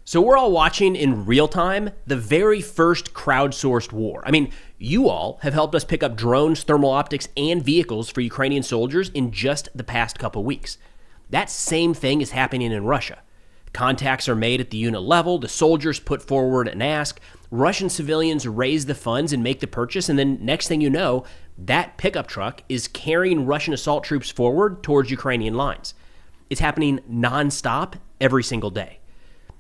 So we're all watching in real time the very first crowdsourced war. I mean, you all have helped us pick up drones, thermal optics, and vehicles for Ukrainian soldiers in just the past couple weeks. That same thing is happening in Russia. Contacts are made at the unit level, the soldiers put forward an ask, Russian civilians raise the funds and make the purchase, and then next thing you know, that pickup truck is carrying Russian assault troops forward towards Ukrainian lines. It's happening nonstop every single day.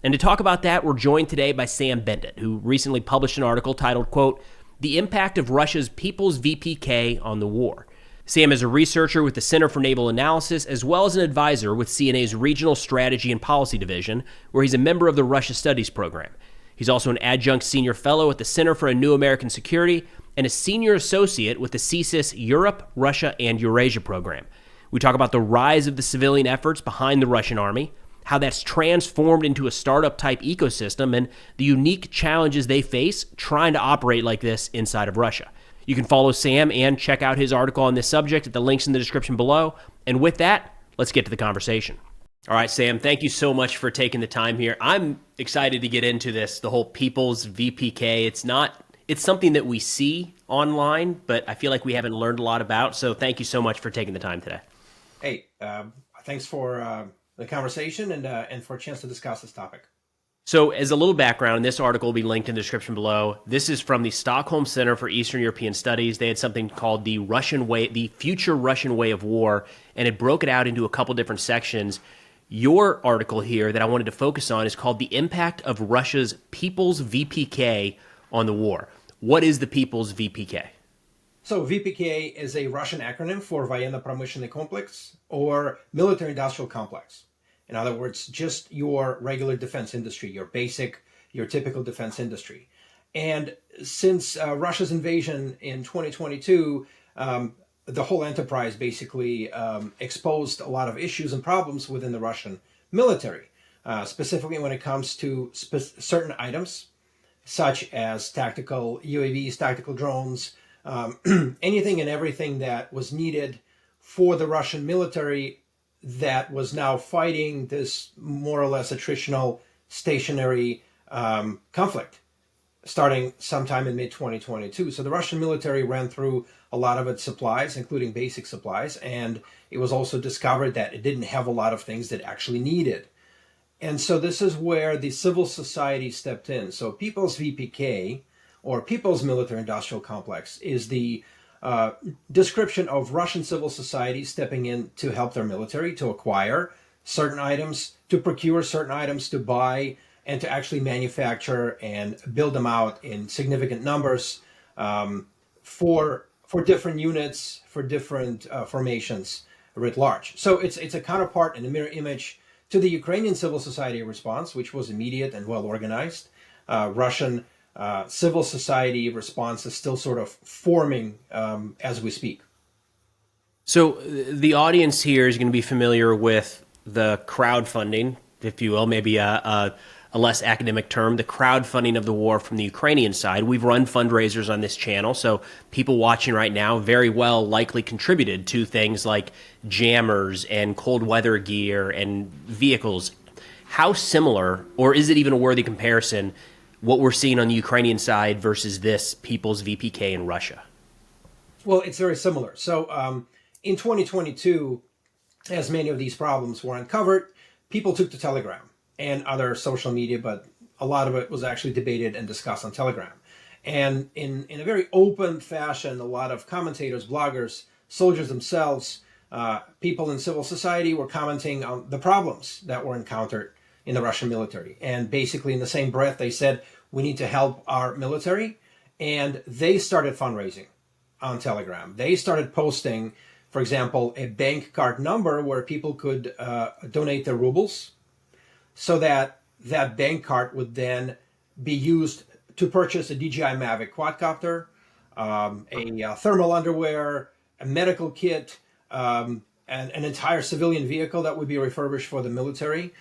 And to talk about that, we're joined today by Sam Bendett, who recently published an article titled, quote, "The Impact of Russia's People's VPK on the War." Sam is a researcher with the Center for Naval Analysis, as well as an advisor with CNA's Regional Strategy and Policy Division, where he's a member of the Russia Studies program. He's also an adjunct senior fellow at the Center for a New American Security and a senior associate with the CSIS Europe, Russia, and Eurasia program. We talk about the rise of the civilian efforts behind the Russian army, how that's transformed into a startup-type ecosystem, and the unique challenges they face trying to operate like this inside of Russia. You can follow Sam and check out his article on this subject at the links in the description below. And with that, let's get to the conversation. All right, Sam, thank you so much for taking the time here. I'm excited to get into this, the whole people's VPK. It's something that we see online, but I feel like we haven't learned a lot about. So thank you so much for taking the time today. Hey, thanks for the conversation and for a chance to discuss this topic. So as a little background, this article will be linked in the description below. This is from the Stockholm Center for Eastern European Studies. They had something called the Future Russian Way of War, and it broke it out into a couple different sections. Your article here that I wanted to focus on is called The Impact of Russia's People's VPK on the War. What is the People's VPK? So VPK is a Russian acronym for Военно-промышленный комплекс, or military-industrial complex. In other words, just your regular defense industry, your typical defense industry. And since Russia's invasion in 2022, the whole enterprise basically exposed a lot of issues and problems within the Russian military, specifically when it comes to certain items, such as tactical UAVs, tactical drones, anything and everything that was needed for the Russian military that was now fighting this more or less attritional stationary conflict starting sometime in mid-2022. So the Russian military ran through a lot of its supplies, including basic supplies, and it was also discovered that it didn't have a lot of things that actually needed. And so this is where the civil society stepped in. So People's VPK, or People's Military Industrial Complex, is the description of Russian civil society stepping in to help their military to acquire certain items, to procure certain items, to buy, and to actually manufacture and build them out in significant numbers for different units, for different formations writ large. So it's a counterpart and a mirror image to the Ukrainian civil society response, which was immediate and well organized. Russian civil society response is still sort of forming as we speak. So the audience here is going to be familiar with the crowdfunding, if you will, maybe a less academic term, the crowdfunding of the war from the Ukrainian side. We've run fundraisers on this channel, so people watching right now very well likely contributed to things like jammers and cold weather gear and vehicles. How similar, or is it even a worthy comparison, what we're seeing on the Ukrainian side versus this People's VPK in Russia? Well, it's very similar. So in 2022, as many of these problems were uncovered, people took to Telegram and other social media, but a lot of it was actually debated and discussed on Telegram. And in a very open fashion, a lot of commentators, bloggers, soldiers themselves, people in civil society were commenting on the problems that were encountered in the Russian military. And basically in the same breath, they said, we need to help our military. And they started fundraising on Telegram. They started posting, for example, a bank card number where people could donate their rubles, so that that bank card would then be used to purchase a DJI Mavic quadcopter, a thermal underwear, a medical kit, and an entire civilian vehicle that would be refurbished for the military.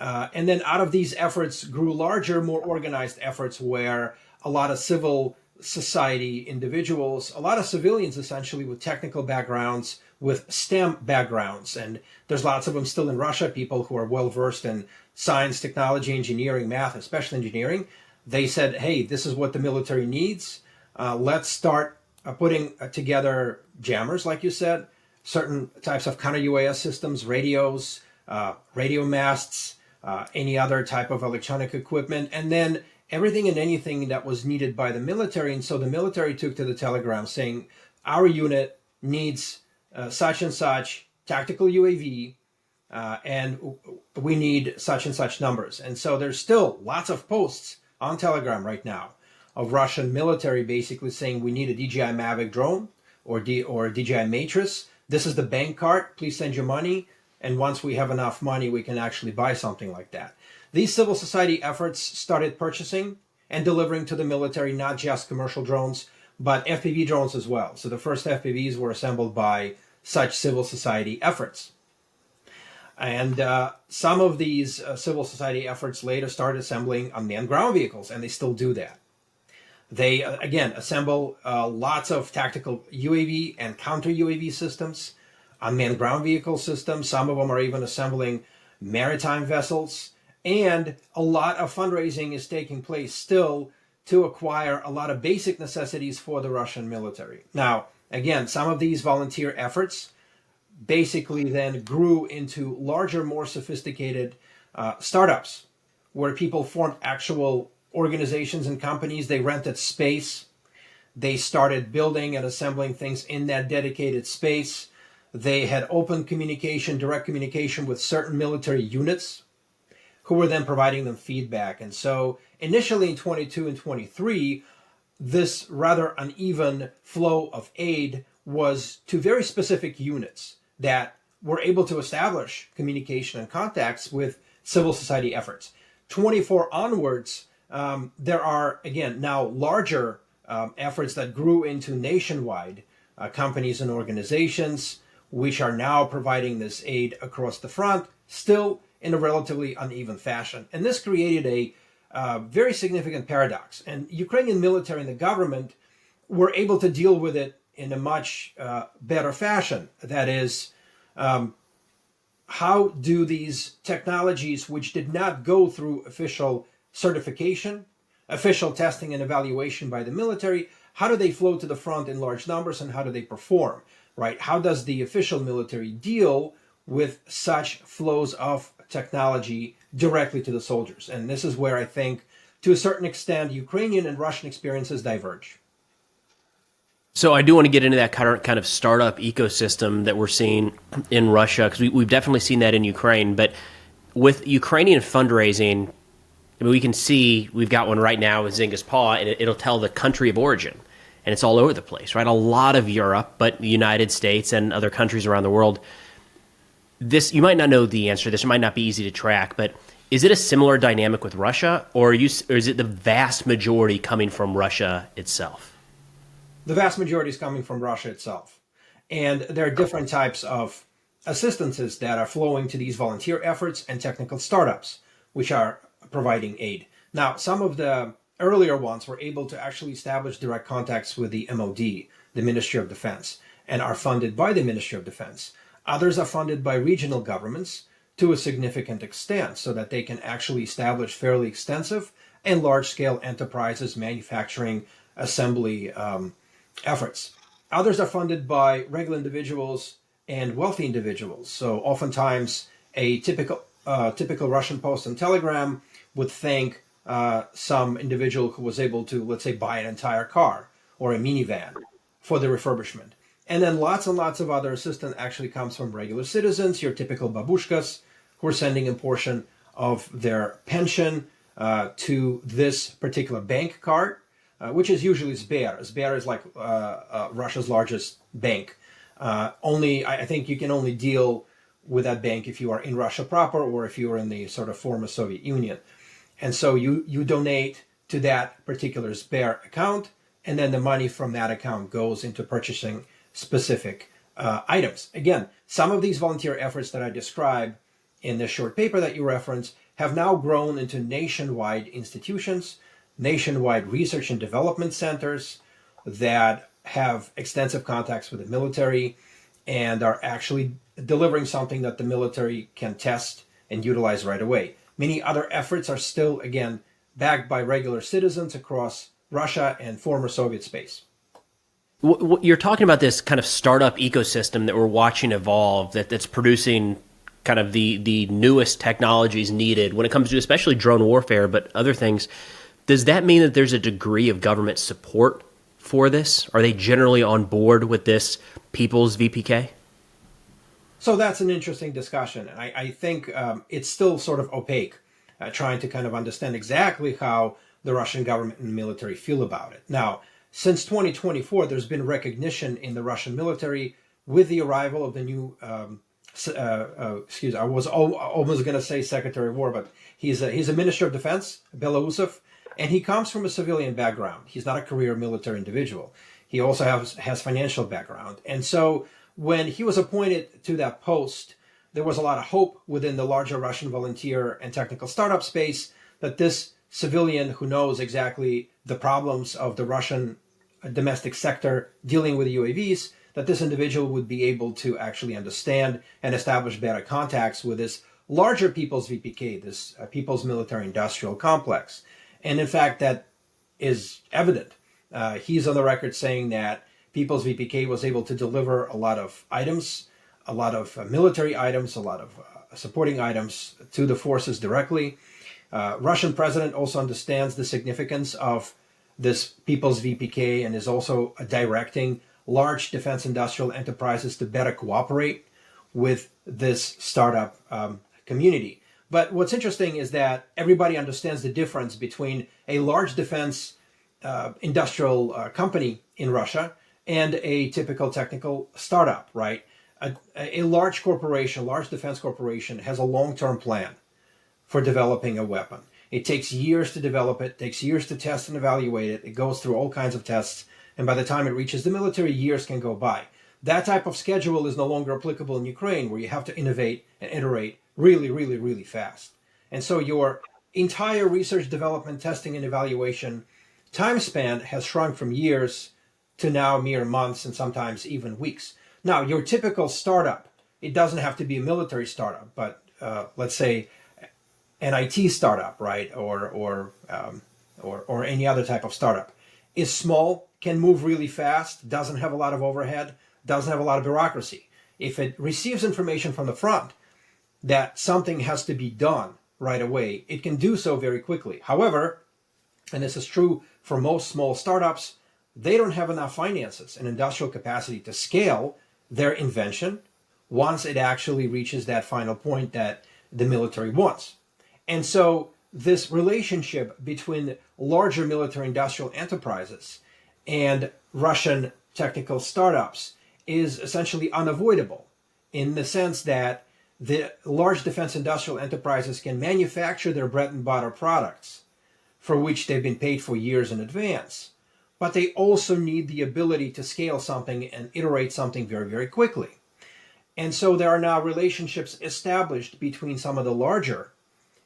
And then out of these efforts grew larger, more organized efforts where a lot of civil society individuals, a lot of civilians essentially with technical backgrounds, with STEM backgrounds, and there's lots of them still in Russia, people who are well versed in science, technology, engineering, math, especially engineering. They said, hey, this is what the military needs. Let's start putting together jammers, like you said, certain types of counter-UAS systems, radios, radio masts, any other type of electronic equipment, and then everything and anything that was needed by the military. And so the military took to the telegram saying, our unit needs such and such tactical UAV, and we need such and such numbers. And so there's still lots of posts on Telegram right now of Russian military basically saying we need a DJI Mavic drone or DJI Matrix. This is the bank card. Please send your money. And once we have enough money, we can actually buy something like that. These civil society efforts started purchasing and delivering to the military not just commercial drones, but FPV drones as well. So the first FPVs were assembled by such civil society efforts. And some of these civil society efforts later started assembling unmanned ground vehicles, and they still do that. They, again, assemble lots of tactical UAV and counter-UAV systems, unmanned ground vehicle systems. Some of them are even assembling maritime vessels. And a lot of fundraising is taking place still to acquire a lot of basic necessities for the Russian military. Now, again, some of these volunteer efforts basically then grew into larger, more sophisticated startups where people formed actual organizations and companies. They rented space. They started building and assembling things in that dedicated space. They had open communication, direct communication with certain military units who were then providing them feedback. And so initially in 22 and 23, this rather uneven flow of aid was to very specific units that were able to establish communication and contacts with civil society efforts. 24 onwards, there are, again, now larger efforts that grew into nationwide companies and organizations, which are now providing this aid across the front, still in a relatively uneven fashion. And this created a very significant paradox. And Ukrainian military and the government were able to deal with it in a much better fashion. That is, how do these technologies, which did not go through official certification, official testing and evaluation by the military, how do they flow to the front in large numbers, and how do they perform, right? How does the official military deal with such flows of technology directly to the soldiers? And this is where I think, to a certain extent, Ukrainian and Russian experiences diverge. So I do want to get into that kind of startup ecosystem that we're seeing in Russia, because we've definitely seen that in Ukraine. But with Ukrainian fundraising, I mean, we can see we've got one right now with Zynga's Paw, and it'll tell the country of origin, and it's all over the place, right? A lot of Europe, but the United States and other countries around the world. This, you might not know the answer to this. It might not be easy to track, but is it a similar dynamic with Russia, or is it the vast majority coming from Russia itself? The vast majority is coming from Russia itself. And there are different types of assistances that are flowing to these volunteer efforts and technical startups, which are providing aid. Now, some of the earlier ones were able to actually establish direct contacts with the MOD, the Ministry of Defense, and are funded by the Ministry of Defense. Others are funded by regional governments to a significant extent so that they can actually establish fairly extensive and large-scale enterprises, manufacturing, assembly efforts. Others are funded by regular individuals and wealthy individuals. So oftentimes a typical Russian post and telegram would thank some individual who was able to, let's say, buy an entire car or a minivan for the refurbishment. And then lots and lots of other assistance actually comes from regular citizens, your typical babushkas, who are sending a portion of their pension to this particular bank card, which is usually Sber. Sber is like Russia's largest bank. I think you can only deal with that bank if you are in Russia proper or if you are in the sort of former Soviet Union. And so you donate to that particular Sber account, and then the money from that account goes into purchasing specific items. Again, some of these volunteer efforts that I described in this short paper that you referenced have now grown into nationwide institutions, nationwide research and development centers that have extensive contacts with the military and are actually delivering something that the military can test and utilize right away. Many other efforts are still, again, backed by regular citizens across Russia and former Soviet space. You're talking about this kind of startup ecosystem that we're watching evolve, that's producing kind of the newest technologies needed when it comes to especially drone warfare, but other things. Does that mean that there's a degree of government support for this? Are they generally on board with this people's VPK? So that's an interesting discussion. And I think it's still sort of opaque, trying to kind of understand exactly how the Russian government and military feel about it. Now, since 2024, there's been recognition in the Russian military with the arrival of the new, I was almost going to say Secretary of War, but he's a Minister of Defense, Belousov, and he comes from a civilian background. He's not a career military individual. He also has financial background. And so when he was appointed to that post, there was a lot of hope within the larger Russian volunteer and technical startup space that this civilian who knows exactly the problems of the Russian domestic sector dealing with UAVs, that this individual would be able to actually understand and establish better contacts with this larger people's VPK, this people's military industrial complex. And in fact, that is evident. He's on the record saying that People's VPK was able to deliver a lot of items, a lot of military items, a lot of supporting items to the forces directly. Russian president also understands the significance of this People's VPK and is also directing large defense industrial enterprises to better cooperate with this startup community. But what's interesting is that everybody understands the difference between a large defense industrial company in Russia and a typical technical startup, right? A large corporation, large defense corporation, has a long-term plan for developing a weapon. It takes years to develop it, takes years to test and evaluate it. It goes through all kinds of tests, and by the time it reaches the military, years can go by. That type of schedule is no longer applicable in Ukraine, where you have to innovate and iterate really, really, really fast. And so your entire research, development, testing, and evaluation time span has shrunk from years to now mere months and sometimes even weeks. Now, your typical startup, it doesn't have to be a military startup, but let's say an IT startup, right, or any other type of startup, is small, can move really fast, doesn't have a lot of overhead, doesn't have a lot of bureaucracy. If it receives information from the front that something has to be done right away, it can do so very quickly. However, and this is true for most small startups, they don't have enough finances and industrial capacity to scale their invention once it actually reaches that final point that the military wants. And so this relationship between larger military industrial enterprises and Russian technical startups is essentially unavoidable, in the sense that the large defense industrial enterprises can manufacture their bread and butter products for which they've been paid for years in advance. But they also need the ability to scale something and iterate something very, very quickly. And so there are now relationships established between some of the larger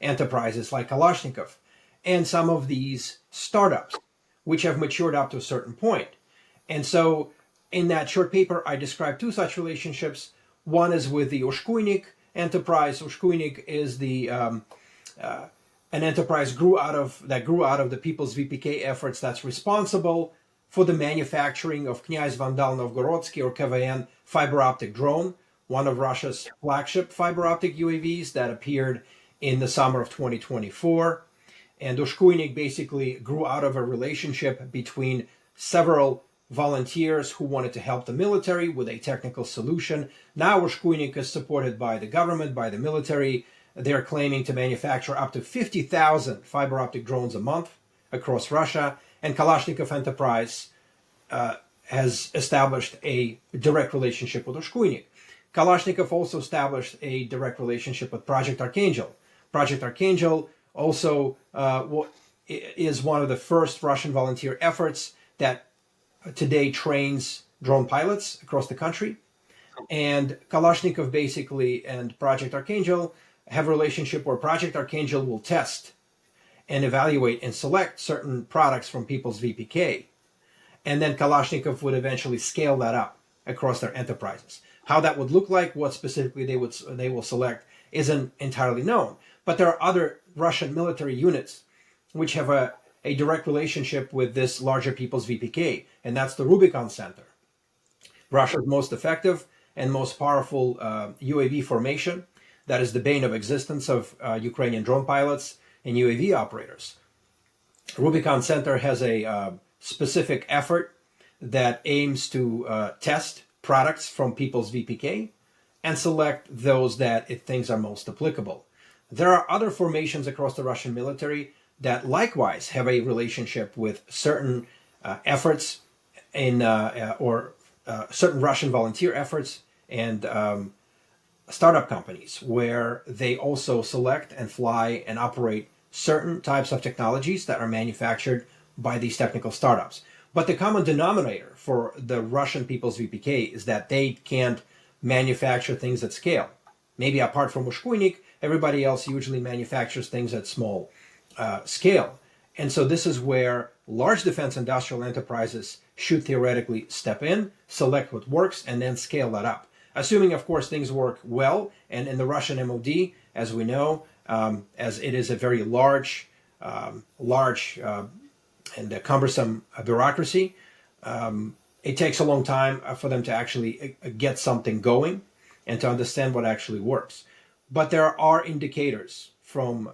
enterprises like Kalashnikov and some of these startups, which have matured up to a certain point. And so in that short paper, I described two such relationships. One is with the Ushkuinik enterprise. Ushkuinik is an enterprise grew out of the People's VPK efforts that's responsible for the manufacturing of Knyaz Vandal Novgorodsky, or KVN, fiber optic drone, one of Russia's flagship fiber optic UAVs that appeared in the summer of 2024. And Ushkuinik basically grew out of a relationship between several volunteers who wanted to help the military with a technical solution. Now Ushkuinik is supported by the government, by the military. They're claiming to manufacture up to 50,000 fiber optic drones a month across Russia. And Kalashnikov Enterprise has established a direct relationship with Ushkuinik. Kalashnikov also established a direct relationship with Project Archangel. Project Archangel also is one of the first Russian volunteer efforts that today trains drone pilots across the country. And Kalashnikov basically and Project Archangel have a relationship where Project Archangel will test and evaluate and select certain products from People's VPK. And then Kalashnikov would eventually scale that up across their enterprises. How that would look like, what specifically they will select, isn't entirely known. But there are other Russian military units which have a direct relationship with this larger people's VPK, and that's the Rubicon Center. Russia's most effective and most powerful UAV formation that is the bane of existence of Ukrainian drone pilots and UAV operators. Rubicon Center has a specific effort that aims to test products from people's VPK and select those that it thinks are most applicable. There are other formations across the Russian military that likewise have a relationship with certain efforts in certain Russian volunteer efforts and startup companies, where they also select and fly and operate certain types of technologies that are manufactured by these technical startups. But the common denominator for the Russian people's VPK is that they can't manufacture things at scale. Maybe apart from Ushkuinik, everybody else usually manufactures things at small scale. And so this is where large defense industrial enterprises should theoretically step in, select what works, and then scale that up. Assuming, of course, things work well, and in the Russian MOD, as we know, as it is a very large and cumbersome bureaucracy, it takes a long time for them to actually get something going and to understand what actually works. But there are indicators from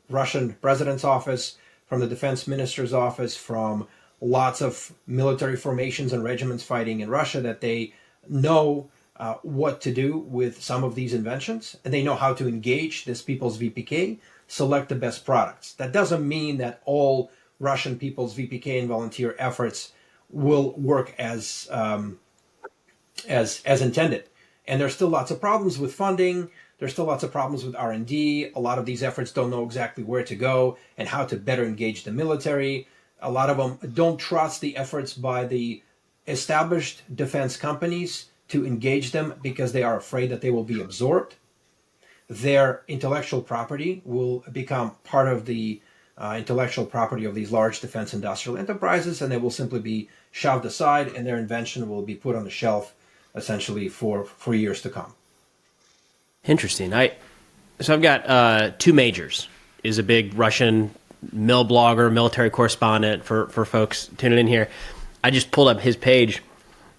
Russian president's office, from the defense minister's office, from lots of military formations and regiments fighting in Russia that they know what to do with some of these inventions, and they know how to engage this people's VPK, select the best products. That doesn't mean that all Russian people's VPK and volunteer efforts will work as intended. And there's still lots of problems with funding. There's still lots of problems with R&D. A lot of these efforts don't know exactly where to go and how to better engage the military. A lot of them don't trust the efforts by the established defense companies to engage them because they are afraid that they will be absorbed. Their intellectual property will become part of the intellectual property of these large defense industrial enterprises, and they will simply be shoved aside, and their invention will be put on the shelf essentially for years to come. Interesting. So I've got two majors. Is a big Russian mil blogger, military correspondent for folks tuning in here. I just pulled up his page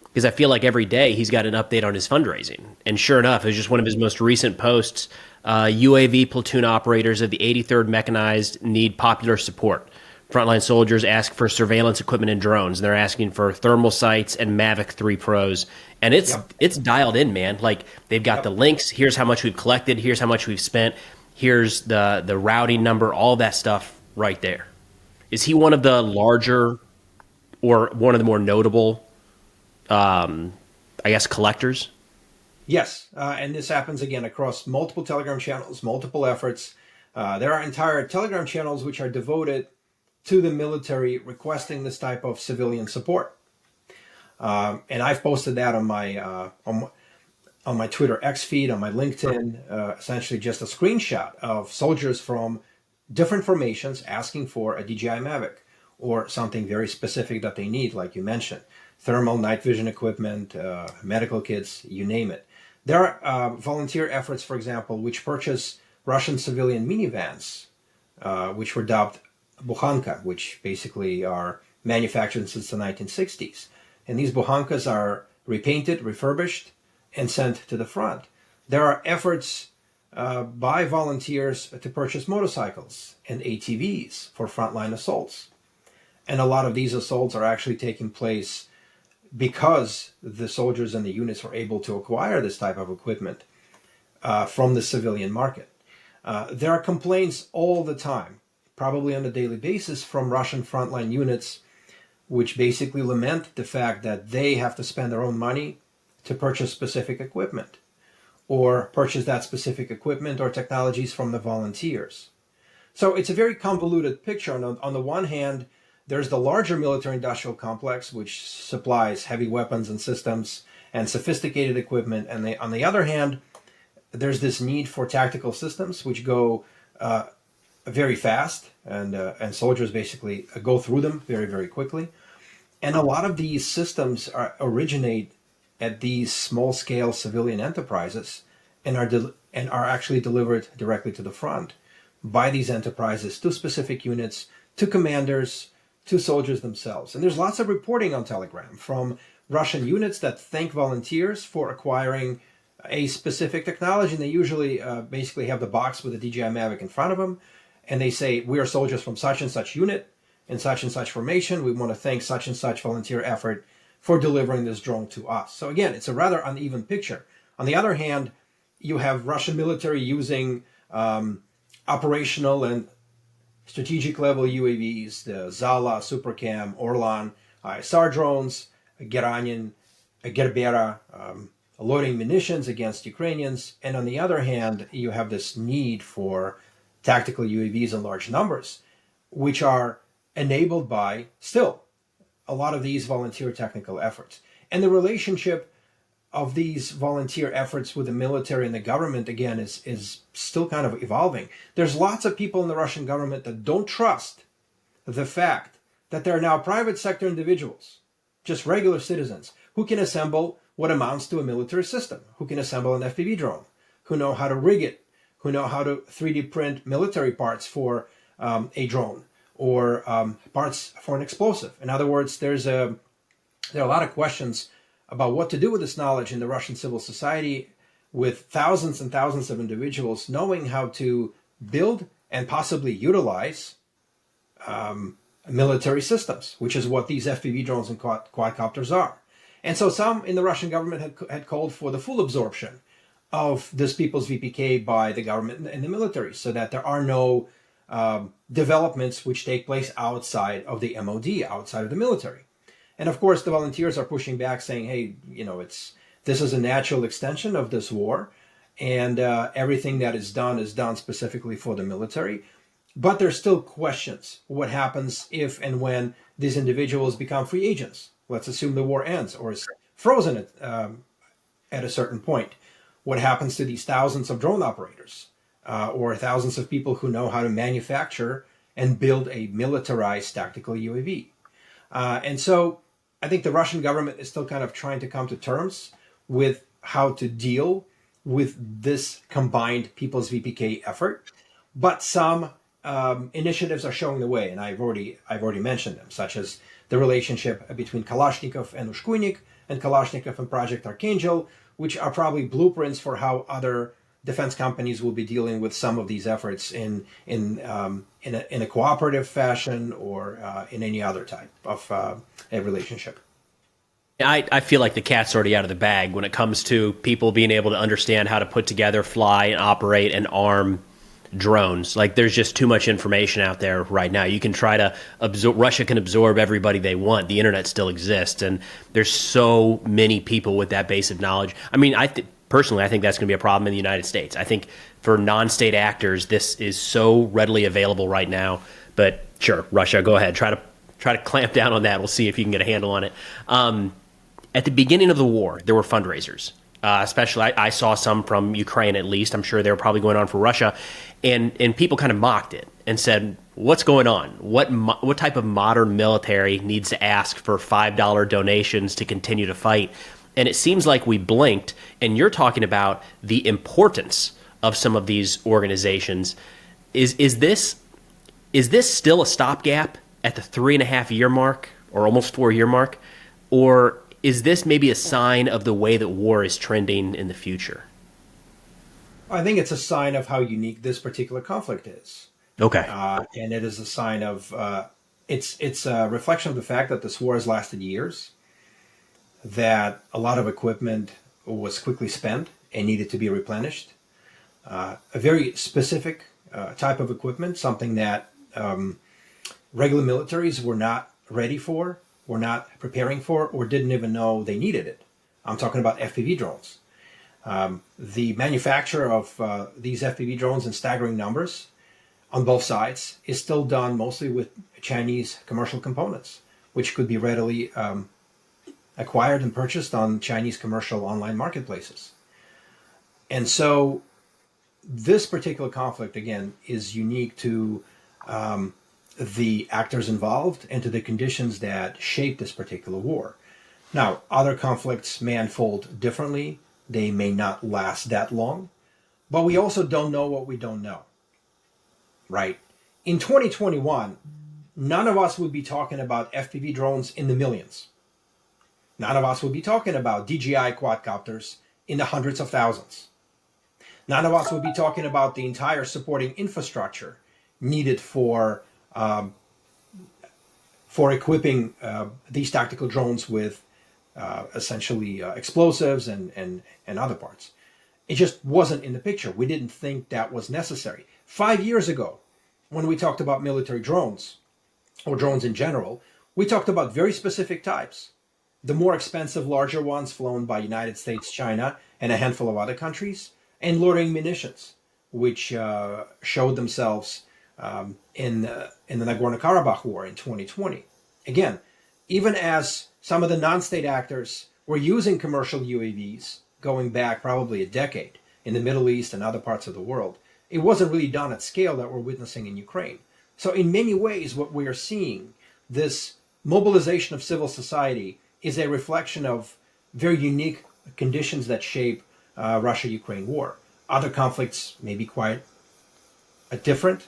because I feel like every day he's got an update on his fundraising. And sure enough, it was just one of his most recent posts. UAV platoon operators of the 83rd Mechanized need popular support. Frontline soldiers ask for surveillance equipment and drones. And they're asking for thermal sights and Mavic 3 Pros. And it's dialed in, man. Like, they've got the links. Here's how much we've collected. Here's how much we've spent. Here's the routing number, all that stuff right there. Is he one of the larger or one of the more notable collectors? Yes, and this happens again across multiple Telegram channels, multiple efforts. There are entire Telegram channels which are devoted to the military requesting this type of civilian support. And I've posted that on my Twitter X feed, on my LinkedIn, essentially just a screenshot of soldiers from different formations asking for a DJI Mavic or something very specific that they need, like you mentioned. Thermal, night vision equipment, medical kits, you name it. There are volunteer efforts, for example, which purchase Russian civilian minivans, which were dubbed Bukhanka, which basically are manufactured since the 1960s. And these Bukhankas are repainted, refurbished, and sent to the front. There are efforts by volunteers to purchase motorcycles and ATVs for frontline assaults. And a lot of these assaults are actually taking place because the soldiers and the units were able to acquire this type of equipment from the civilian market. There are complaints all the time, probably on a daily basis, from Russian frontline units, which basically lament the fact that they have to spend their own money to purchase specific equipment, or purchase that specific equipment or technologies from the volunteers. So it's a very convoluted picture. On the one hand, there's the larger military-industrial complex, which supplies heavy weapons and systems and sophisticated equipment. And on the other hand, there's this need for tactical systems, which go very fast, and soldiers basically go through them very, very quickly. And a lot of these systems originate at these small-scale civilian enterprises and are actually delivered directly to the front by these enterprises to specific units, to commanders, to soldiers themselves. And there's lots of reporting on Telegram from Russian units that thank volunteers for acquiring a specific technology. And they usually basically have the box with the DJI Mavic in front of them. And they say, we are soldiers from such and such unit in such and such formation. We want to thank such and such volunteer effort for delivering this drone to us. So again, it's a rather uneven picture. On the other hand, you have Russian military using operational and strategic level UAVs, the Zala, Supercam, Orlan, ISR drones, Geranian, Gerbera, loading munitions against Ukrainians. And on the other hand, you have this need for tactical UAVs in large numbers, which are enabled by still a lot of these volunteer technical efforts. And the relationship of these volunteer efforts with the military and the government, again, is still kind of evolving. There's lots of people in the Russian government that don't trust the fact that there are now private sector individuals, just regular citizens, who can assemble what amounts to a military system, who can assemble an FPV drone, who know how to rig it, who know how to 3D print military parts for a drone, or parts for an explosive. In other words, there are a lot of questions about what to do with this knowledge in the Russian civil society, with thousands and thousands of individuals knowing how to build and possibly utilize military systems, which is what these FPV drones and quadcopters are. And so some in the Russian government had called for the full absorption of this people's VPK by the government and the military, so that there are no developments which take place outside of the MOD, outside of the military. And of course, the volunteers are pushing back, saying, hey, this is a natural extension of this war, and everything that is done specifically for the military. But there's still questions. What happens if and when these individuals become free agents? Let's assume the war ends or is frozen at a certain point. What happens to these thousands of drone operators or thousands of people who know how to manufacture and build a militarized tactical UAV? And so I think the Russian government is still kind of trying to come to terms with how to deal with this combined people's VPK effort. But some initiatives are showing the way, and I've already mentioned them, such as the relationship between Kalashnikov and Ushkunik, and Kalashnikov and Project Archangel, which are probably blueprints for how other defense companies will be dealing with some of these efforts in a cooperative fashion or in any other type of a relationship. I feel like the cat's already out of the bag when it comes to people being able to understand how to put together, fly, and operate and arm drones. Like, there's just too much information out there right now. You can try to Russia can absorb everybody they want. The internet still exists, and there's so many people with that base of knowledge. I mean, personally, I think that's going to be a problem in the United States. I think for non-state actors, this is so readily available right now. But sure, Russia, go ahead. Try to clamp down on that. We'll see if you can get a handle on it. At the beginning of the war, there were fundraisers. Especially, I saw some from Ukraine, at least. I'm sure they were probably going on for Russia. And people kind of mocked it and said, what's going on? What type of modern military needs to ask for $5 donations to continue to fight? And it seems like we blinked, and you're talking about the importance of some of these organizations. Is this still a stopgap at the 3.5-year mark, or almost 4-year mark? Or is this maybe a sign of the way that war is trending in the future? I think it's a sign of how unique this particular conflict is. Okay. And it is a sign of, it's a reflection of the fact that this war has lasted years, that a lot of equipment was quickly spent and needed to be replenished. A very specific type of equipment, something that regular militaries were not ready for, were not preparing for, or didn't even know they needed it. I'm talking about FPV drones. The manufacture of these FPV drones in staggering numbers on both sides is still done mostly with Chinese commercial components, which could be readily acquired and purchased on Chinese commercial online marketplaces. And so this particular conflict, again, is unique to the actors involved and to the conditions that shape this particular war. Now, other conflicts may unfold differently. They may not last that long. But we also don't know what we don't know, right? In 2021, none of us would be talking about FPV drones in the millions. None of us would be talking about DJI quadcopters in the hundreds of thousands. None of us would be talking about the entire supporting infrastructure needed for equipping these tactical drones with essentially explosives and other parts. It just wasn't in the picture. We didn't think that was necessary. 5 years ago, when we talked about military drones, or drones in general, we talked about very specific types. The more expensive, larger ones flown by United States, China, and a handful of other countries, and loitering munitions, which showed themselves in the Nagorno-Karabakh war in 2020. Again, even as some of the non-state actors were using commercial UAVs going back probably a decade in the Middle East and other parts of the world, it wasn't really done at scale that we're witnessing in Ukraine. So in many ways, what we are seeing, this mobilization of civil society, is a reflection of very unique conditions that shape Russia-Ukraine war. Other conflicts may be quite different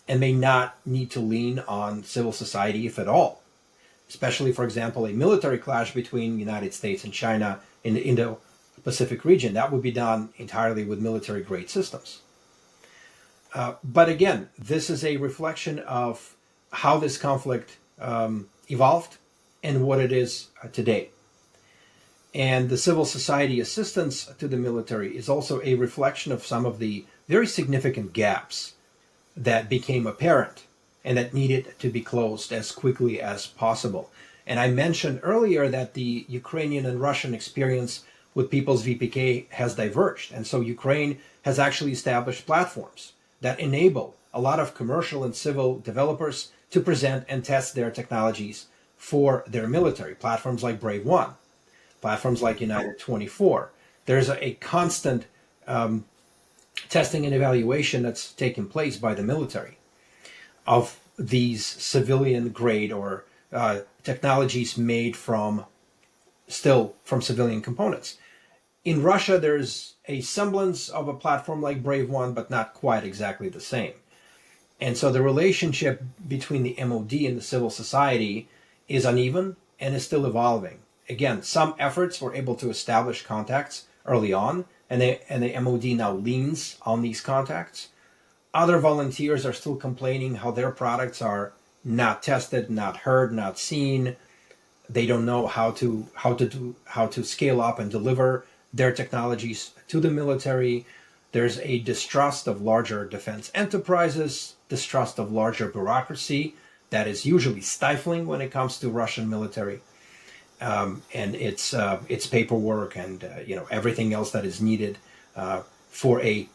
and may not need to lean on civil society, if at all. Especially, for example, a military clash between the United States and China in the Indo-Pacific region. That would be done entirely with military-grade systems. But again, this is a reflection of how this conflict evolved and what it is today. And the civil society assistance to the military is also a reflection of some of the very significant gaps that became apparent and that needed to be closed as quickly as possible. And I mentioned earlier that the Ukrainian and Russian experience with People's VPK has diverged. And so Ukraine has actually established platforms that enable a lot of commercial and civil developers to present and test their technologies for their military. Platforms like Brave One, platforms like United 24. There's a constant testing and evaluation that's taking place by the military of these civilian grade or technologies made from civilian components. In Russia, there's a semblance of a platform like Brave One, but not quite exactly the same. And so the relationship between the MOD and the civil society is uneven and is still evolving. Again, some efforts were able to establish contacts early on, and the MOD now leans on these contacts. Other volunteers are still complaining how their products are not tested, not heard, not seen. They don't know how to scale up and deliver their technologies to the military. There's a distrust of larger defense enterprises, distrust of larger bureaucracy that is usually stifling when it comes to Russian military, and its paperwork and everything else that is needed for a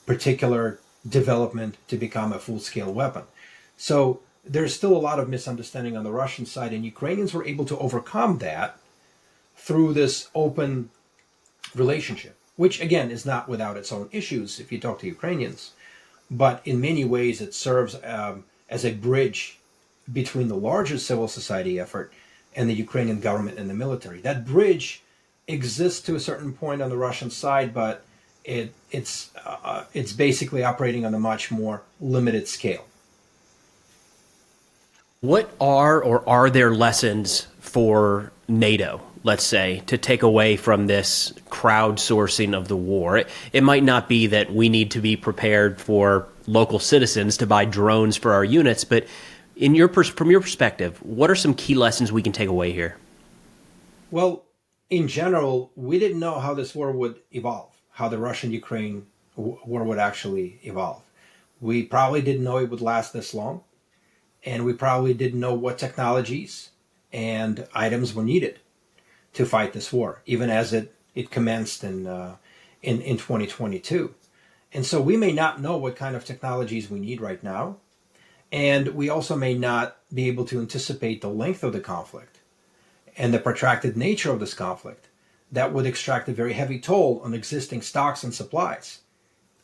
particular development to become a full-scale weapon. So there's still a lot of misunderstanding on the Russian side, and Ukrainians were able to overcome that through this open relationship, which again is not without its own issues if you talk to Ukrainians, but in many ways it serves as a bridge between the larger civil society effort and the Ukrainian government and the military. That bridge exists to a certain point on the Russian side, but it's basically operating on a much more limited scale. What are or are there lessons for NATO, let's say, to take away from this crowdsourcing of the war? It might not be that we need to be prepared for local citizens to buy drones for our units, but from your perspective, what are some key lessons we can take away here? Well, in general, we didn't know how this war would evolve, how the Russian-Ukraine war would actually evolve. We probably didn't know it would last this long, and we probably didn't know what technologies and items were needed to fight this war, even as it commenced in 2022. And so we may not know what kind of technologies we need right now, and we also may not be able to anticipate the length of the conflict and the protracted nature of this conflict that would extract a very heavy toll on existing stocks and supplies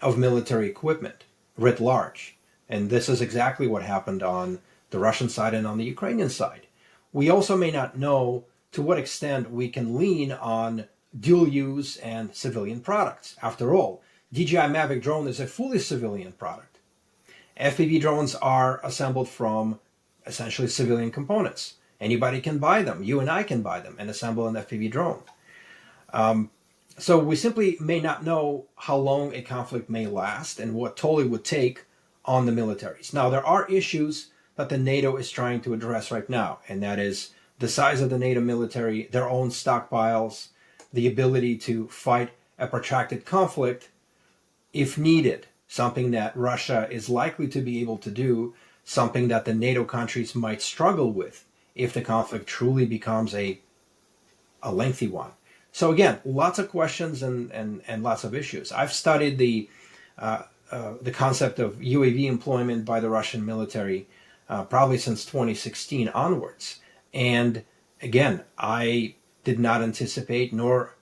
of military equipment writ large. And this is exactly what happened on the Russian side and on the Ukrainian side. We also may not know to what extent we can lean on dual use and civilian products. After all, DJI Mavic drone is a fully civilian product. FPV drones are assembled from essentially civilian components. Anybody can buy them. You and I can buy them and assemble an FPV drone. So we simply may not know how long a conflict may last and what toll it would take on the militaries. Now, there are issues that the NATO is trying to address right now, and that is the size of the NATO military, their own stockpiles, the ability to fight a protracted conflict if needed, something that Russia is likely to be able to do, something that the NATO countries might struggle with if the conflict truly becomes a lengthy one. So again, lots of questions and lots of issues. I've studied the concept of UAV employment by the Russian military probably since 2016 onwards. And again, I did not anticipate, nor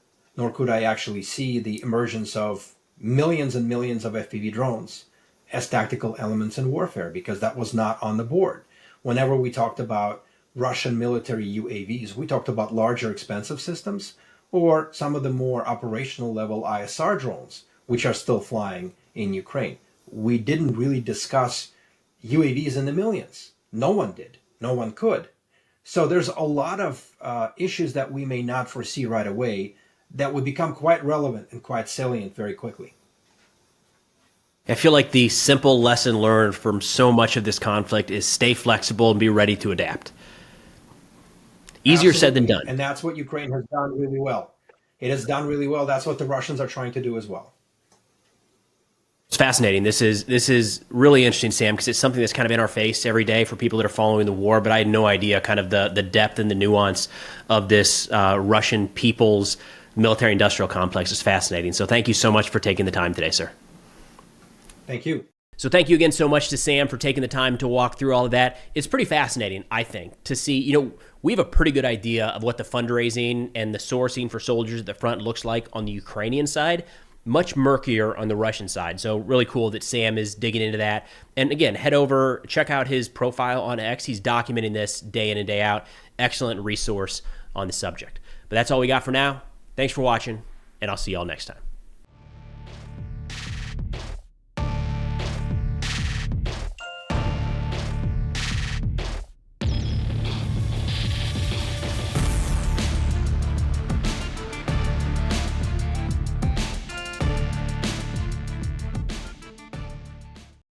could I actually see the emergence of millions and millions of FPV drones as tactical elements in warfare, because that was not on the board. Whenever we talked about Russian military UAVs, we talked about larger, expensive systems, or some of the more operational level ISR drones, which are still flying in Ukraine. We didn't really discuss UAVs in the millions. No one did. No one could. So there's a lot of issues that we may not foresee right away that would become quite relevant and quite salient very quickly. I feel like the simple lesson learned from so much of this conflict is stay flexible and be ready to adapt. Easier said than done. And that's what Ukraine has done really well. It has done really well. That's what the Russians are trying to do as well. It's fascinating. This is really interesting, Sam, because it's something that's kind of in our face every day for people that are following the war, but I had no idea kind of the depth and the nuance of this Russian people's military-industrial complex. Is fascinating. So thank you so much for taking the time today, sir. Thank you. So thank you again so much to Sam for taking the time to walk through all of that. It's pretty fascinating, I think, to see, we have a pretty good idea of what the fundraising and the sourcing for soldiers at the front looks like on the Ukrainian side, much murkier on the Russian side. So really cool that Sam is digging into that. And again, head over, check out his profile on X. He's documenting this day in and day out. Excellent resource on the subject. But that's all we got for now. Thanks for watching, and I'll see y'all next time.